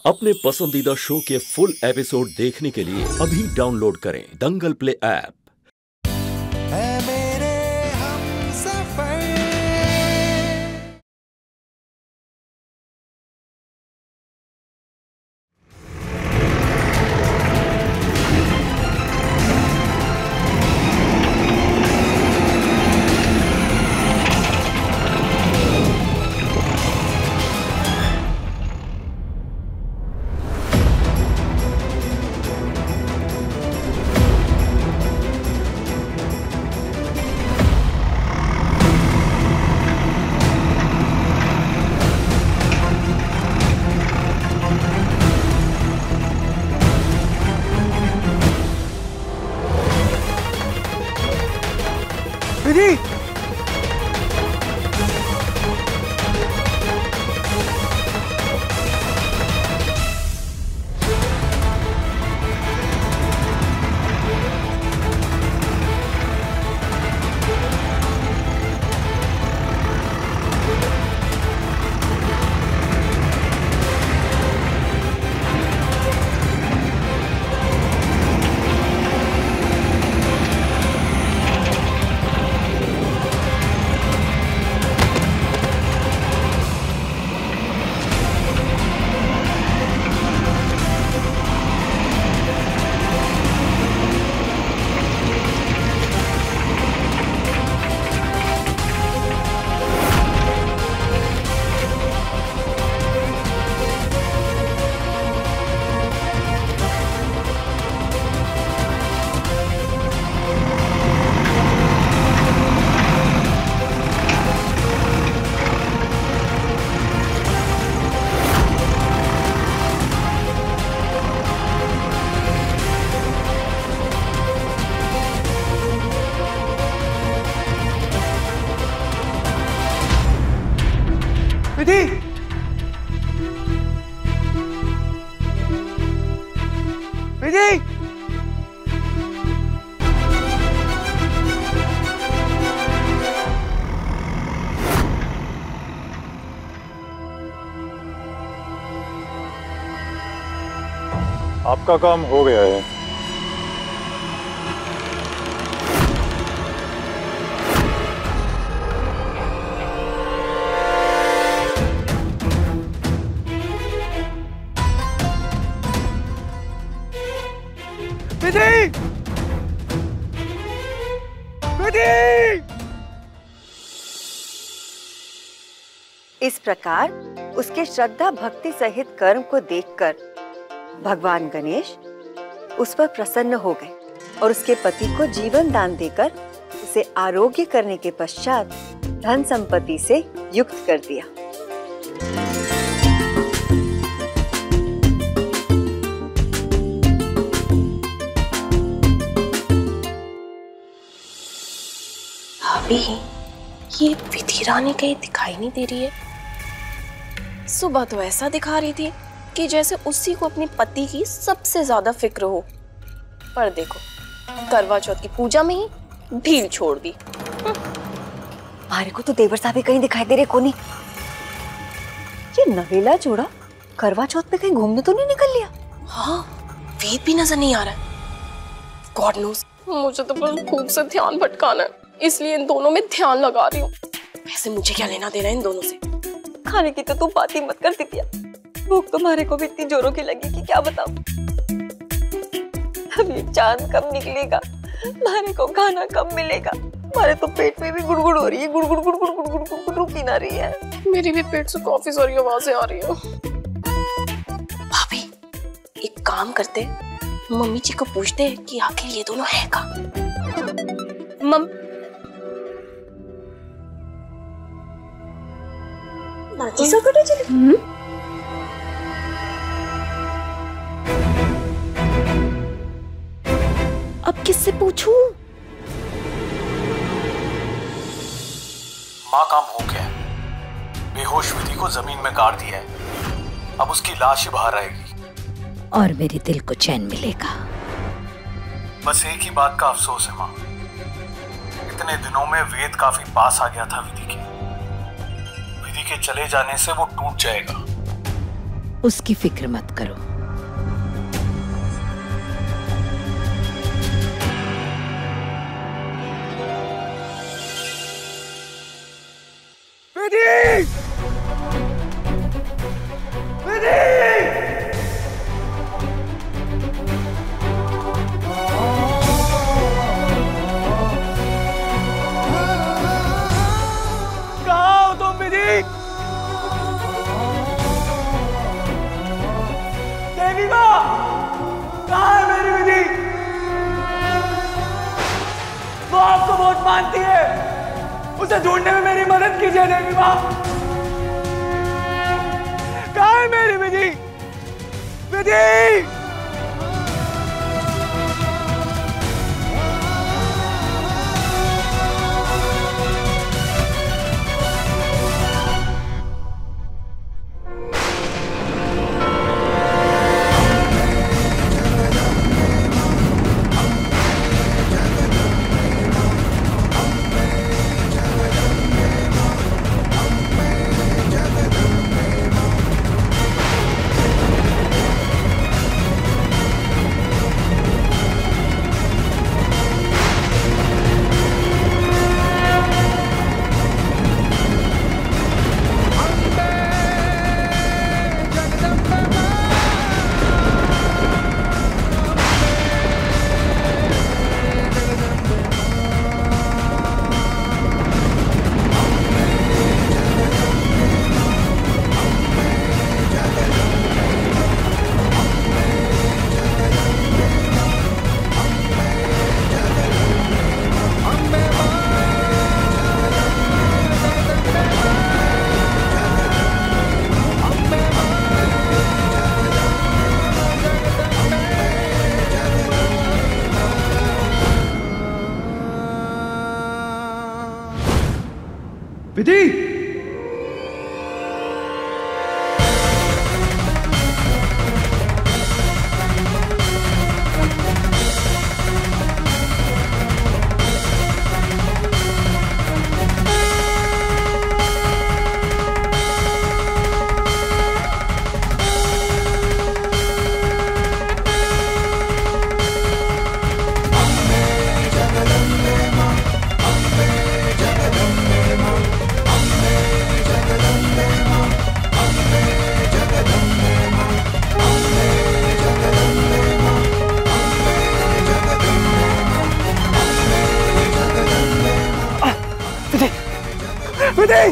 अपने पसंदीदा शो के फुल एपिसोड देखने के लिए अभी डाउनलोड करें दंगल प्ले ऐप। विधि, विधि, विधि, आपका काम हो गया है। विधि, विधि। इस प्रकार उसके श्रद्धा भक्ति सहित कर्म को देखकर भगवान गणेश उस पर प्रसन्न हो गए और उसके पति को जीवन दान देकर उसे आरोग्य करने के पश्चात धन संपत्ति से युक्त कर दिया। भाभी, ये विधि रानी कहीं दिखाई नहीं दे रही है। सुबह तो ऐसा दिखा रही थी कि जैसे उसी को अपने पति की सबसे ज्यादा फिक्र हो, पर देखो करवा चौथ की पूजा में ही ढील छोड़ दी। हमारे को तो देवर साहब भी कहीं दिखाई दे रहे कोनी। ये नवेला जोड़ा करवा चौथ पे कहीं घूमने तो नहीं निकल लिया? हाँ, वेद भी नजर नहीं आ रहा है। गॉड नोस, मुझे तो बस भूख से ध्यान भटकाना है, इसलिए इन दोनों में ध्यान लगा रही हूँ। वैसे मुझे क्या लेना देना इन दोनों से। खाने की तो तू बात ही मत कर दिया। भूख तुम्हारे को भी इतनी जोरों की लगी कि क्या बताऊं। अब ये चांद कब निकलेगा, हमारे को खाना कब मिलेगा। हमारे तो पेट में भी गुड़गुड़ हो रही है, गुड़गुड़ गुड़गुड़ गुड़गुड़ गुड़गुड़ रुक ही ना रही है। मेरी भी पेट से काफी सारी आवाजें आ रही हैं। भाभी, एक काम करते, मम्मी जी को पूछते कि आखिर ये दोनों है कहाँ। अब किससे पूछूं? माँ, काम हो गया। बेहोश विधि को जमीन में गाड़ दिया है, अब उसकी लाश ही बाहर आएगी और मेरे दिल को चैन मिलेगा। बस एक ही बात का अफसोस है माँ, इतने दिनों में वेद काफी पास आ गया था विधि के चले जाने से वो टूट जाएगा। उसकी फिक्र मत करो। विधि! विधि! कहाँ हो तुम विधि? देवी माँ, कहाँ है मेरी विधि? वो आपको बहुत मानती है, उसे ढूंढने में मेरी मदद कीजिए देवी माँ। कहाँ है मेरी विधि? विधि! विधि! विधि!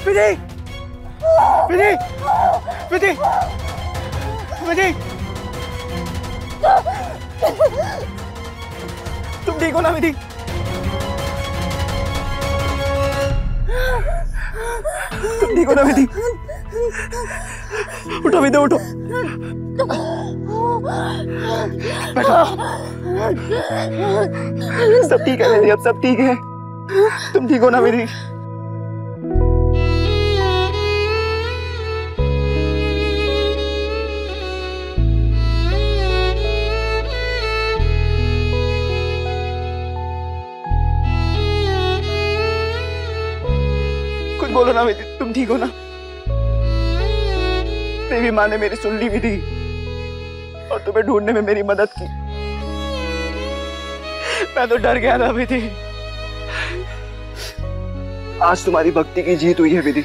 विधि! विधि! विधि! विधि! विधि! तुम ठीक हो ना विधि? तुम ठीक हो ना विधि? उठो विधि, उठो। बैठो। सब ठीक है विधि, अब सब ठीक है। तुम ठीक हो ना विधि? कुछ बोलो ना विधि, तुम ठीक हो ना? देवी माँ ने मेरी सुन ली विधि और तुम्हें ढूंढने में मेरी मदद की। मैं तो डर गया था विधि। आज तुम्हारी भक्ति की जीत हुई है विधि।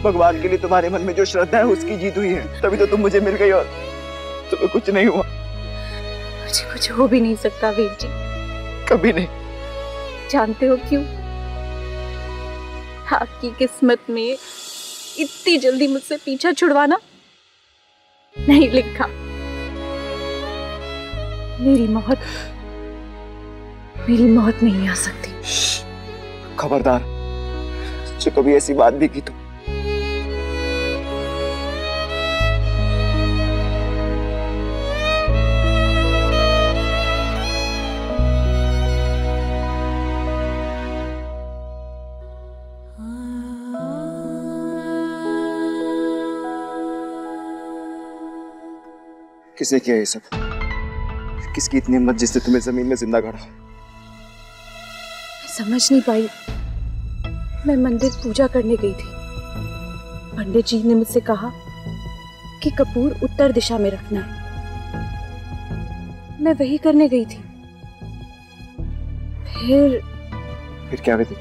भगवान के लिए तुम्हारे मन में जो श्रद्धा है उसकी जीत हुई है, तभी तो तुम मुझे मिल गई और तुम्हें कुछ नहीं हुआ। मुझे कुछ हो भी नहीं सकता वीर जी। कभी नहीं। जानते हो क्यों? आपकी किस्मत में इतनी जल्दी मुझसे पीछा छुड़वाना नहीं लिखा। मेरी मौत नहीं आ सकती। खबरदार, जो कभी ऐसी बात भी की तो। किसने किया ये सब? किसकी इतनी हिम्मत जिसने तुम्हें जमीन में जिंदा गाड़ा? मैं समझ नहीं पाई। मैं मंदिर पूजा करने गई थी। पंडित जी ने मुझसे कहा कि कपूर उत्तर दिशा में रखना है। मैं वही करने गई थी। फिर क्या विधि?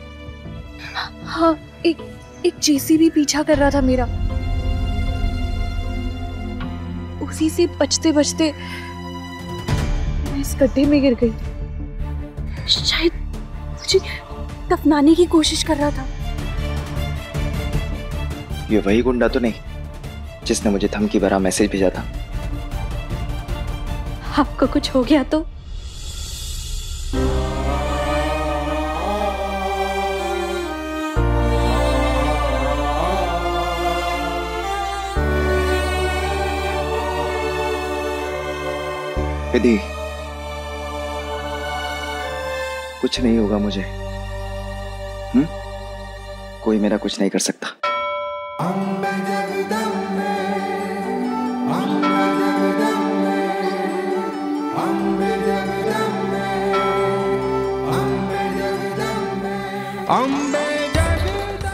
हाँ, एक जेसीबी पीछा कर रहा था मेरा। उसी से बचते बचते मैं इस गड्ढे में गिर गई। शायद मुझे दफनाने की कोशिश कर रहा था। ये वही गुंडा तो नहीं जिसने मुझे धमकी भरा मैसेज भेजा था? आपको कुछ हो गया तो? विधि, कुछ नहीं होगा मुझे। कोई मेरा कुछ नहीं कर सकता।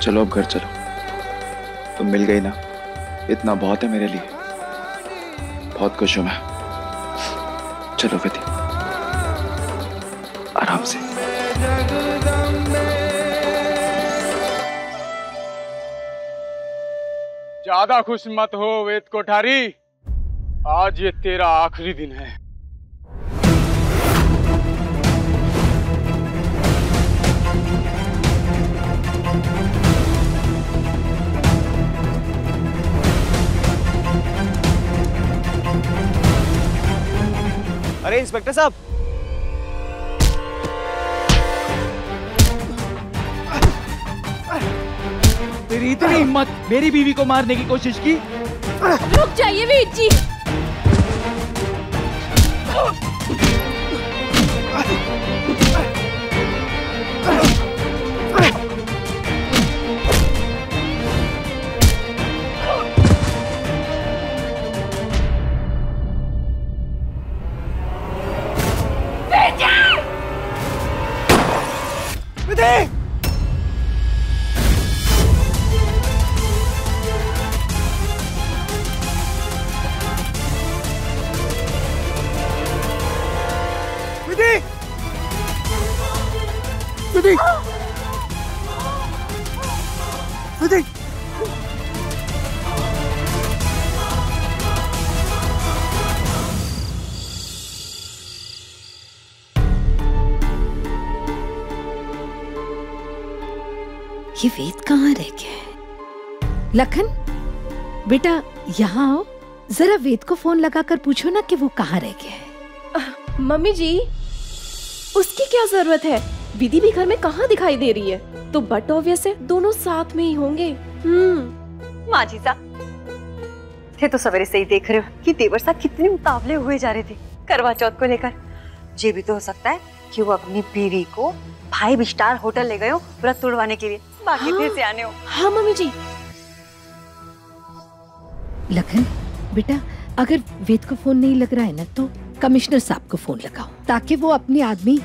चलो अब घर चलो। तुम मिल गई ना, इतना बहुत है मेरे लिए। बहुत खुश हूं मैं। चलो विधि, आराम से। ज्यादा खुश मत हो वेद कोठारी, आज ये तेरा आखिरी दिन है। अरे इंस्पेक्टर साहब, तेरी इतनी हिम्मत, मेरी बीवी को मारने की कोशिश की? रुक जाइए वीर जी। ये वेद कहाँ रह गया है? लखन बेटा यहाँ आओ, जरा वेद को फोन लगाकर पूछो ना कि वो कहाँ रह गया है। मम्मी जी, उसकी क्या जरूरत है? विधि भी घर में कहाँ दिखाई दे रही है, तो बट ऑब्वियस है दोनों साथ में ही होंगे। माँ जी साहब, थे तो सवेरे से ही देख रहे हो कि देवर साहब कितने मुकाबले हुए जा रहे थे करवा चौथ को लेकर। ये भी तो हो सकता है कि वो अपनी बीवी को 5 स्टार होटल ले गए हो व्रत तोड़वाने के लिए, बाकी फिर से आने हो। हाँ मम्मी जी। लखन बेटा, अगर वेद को फोन नहीं लग रहा है ना तो कमिश्नर साहब को फोन लगाओ, ताकि वो अपने आदमी।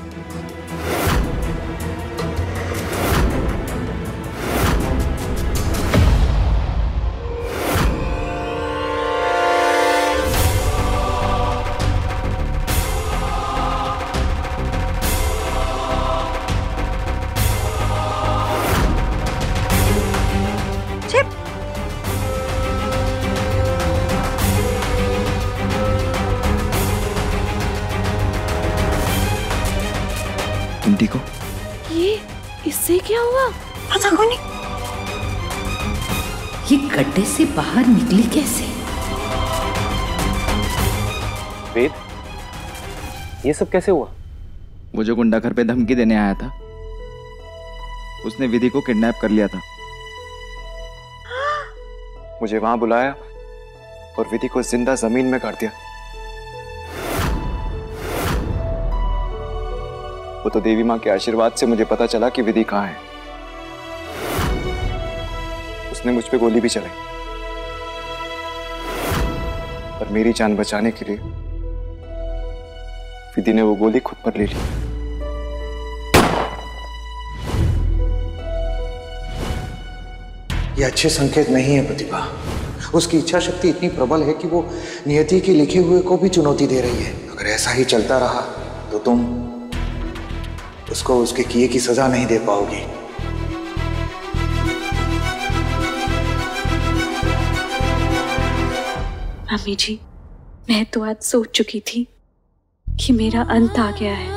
को ये इससे क्या हुआ? पता को नहीं। ये गड्ढे से बाहर निकली कैसे? वेद, ये सब कैसे हुआ? वो जो गुंडा घर पे धमकी देने आया था, उसने विधि को किडनैप कर लिया था। मुझे वहां बुलाया और विधि को जिंदा जमीन में गाड़ दिया। वो तो देवी माँ के आशीर्वाद से मुझे पता चला कि विधि कहाँ है। उसने मुझ पे गोली भी चलाई, पर मेरी जान बचाने के लिए विधि ने वो गोली खुद पर ले ली। ये अच्छे संकेत नहीं है प्रतिभा। उसकी इच्छा शक्ति इतनी प्रबल है कि वो नियति के लिखे हुए को भी चुनौती दे रही है। अगर ऐसा ही चलता रहा तो तुम उसको उसके किए की सजा नहीं दे पाओगी। मम्मी जी, मैं तो आज सोच चुकी थी कि मेरा अंत आ गया है।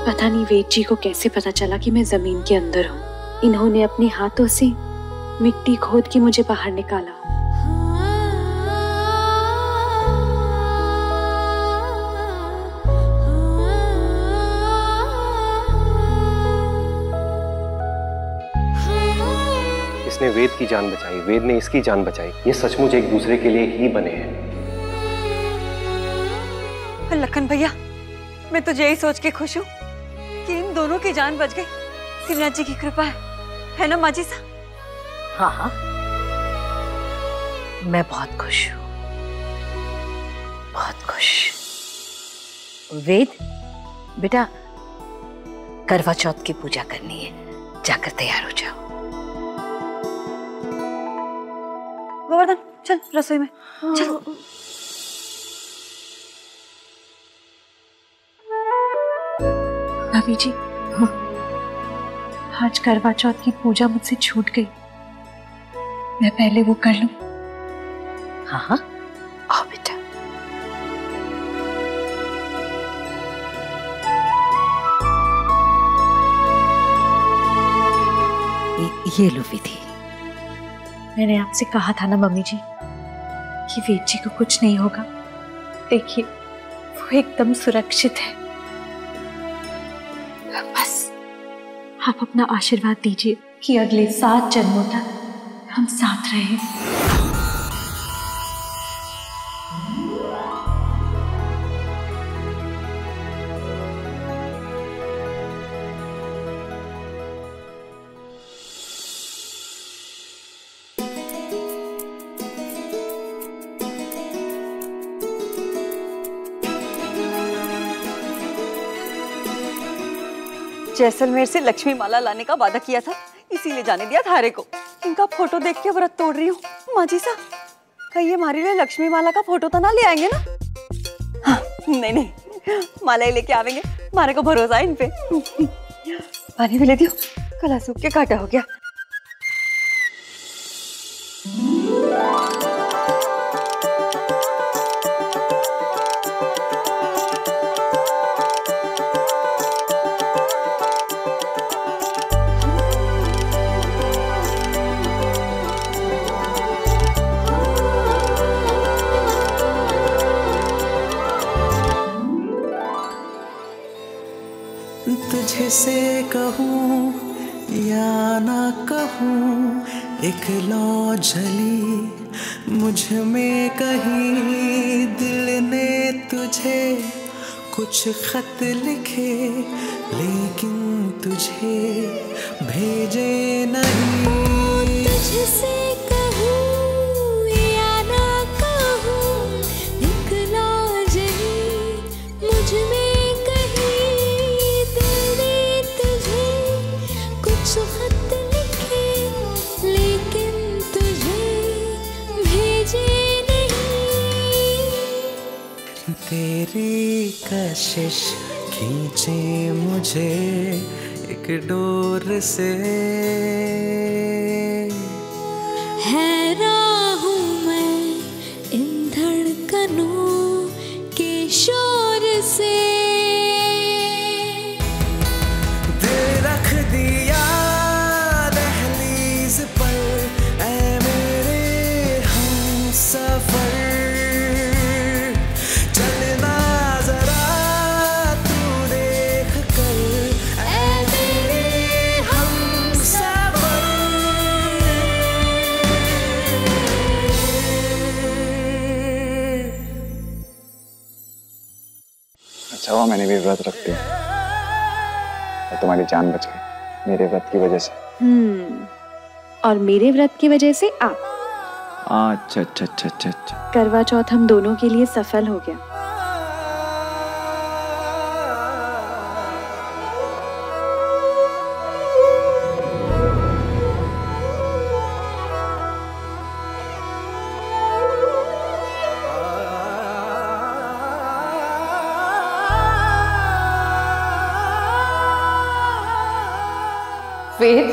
पता नहीं वेद जी को कैसे पता चला कि मैं जमीन के अंदर हूँ। इन्होंने अपने हाथों से मिट्टी खोद के मुझे बाहर निकाला। इसने वेद की जान बचाई, वेद ने इसकी जान बचाई। ये सचमुच एक दूसरे के लिए ही बने हैं। लखन भैया, मैं तो यही सोच के खुश हूँ कि इन दोनों की जान बच गई। शिवनाथ जी की कृपा है ना माँ जी सा? हाँ हाँ, मैं बहुत खुश हूँ, बहुत खुश। वेद बेटा, करवा चौथ की पूजा करनी है, जाकर तैयार हो जाओ। गोवर्धन चल रसोई में, चल। भाभी जी, आज करवा चौथ की पूजा मुझसे छूट गई। मैं पहले वो कर लूं? हाँ हाँ, आओ बेटा। ये लो विधि। मैंने आपसे कहा था ना मम्मी जी कि वेद जी को कुछ नहीं होगा। देखिए, वो एकदम सुरक्षित है। बस आप अपना आशीर्वाद दीजिए कि अगले 7 जन्मों तक हम साथ रहें। जैसलमेर से लक्ष्मी माला लाने का वादा किया था, इसीलिए जाने दिया थारे को। इनका फोटो देख के व्रत तोड़ रही हूँ। माँ जी सा, कहीं ये हमारे लिए लक्ष्मी माला का फोटो तो ना ले आएंगे ना? हाँ, नहीं नहीं, माला ही लेके आवेंगे। हमारे को भरोसा है इन पे। पानी भी ले दियो, गला सूख के काटा हो गया। तुझसे कहूँ या ना कहूँ, एक लौ जली मुझ में कहीं। दिल ने तुझे कुछ खत लिखे, लेकिन तुझे भेजे नहीं। तुझसे कहूँ या ना कहूँ, एक लौ जली मुझ में खत लिखे, लेकिन तुझे भेजे नहीं। तेरी कशिश खींचे मुझे एक डोर से। हैरान हूँ मैं इन धड़कनों के शोर से। रख दिया दहलीज पर ऐ मेरे हम सफर। चलना जरा तू देख कर ऐ मेरे हम सफर। अच्छा हुआ मैंने भी व्रत रख दिया और तुम्हारी जान बच गई मेरे व्रत की वजह से। और मेरे व्रत की वजह से आप। अच्छा अच्छा अच्छा अच्छा अच्छा। करवा चौथ हम दोनों के लिए सफल हो गया। वेद,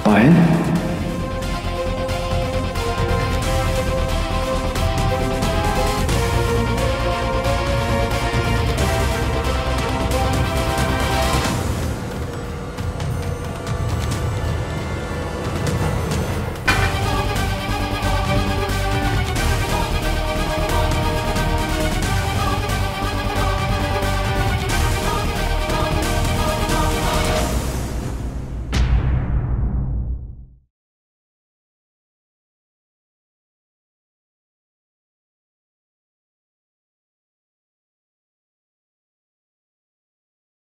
पायल,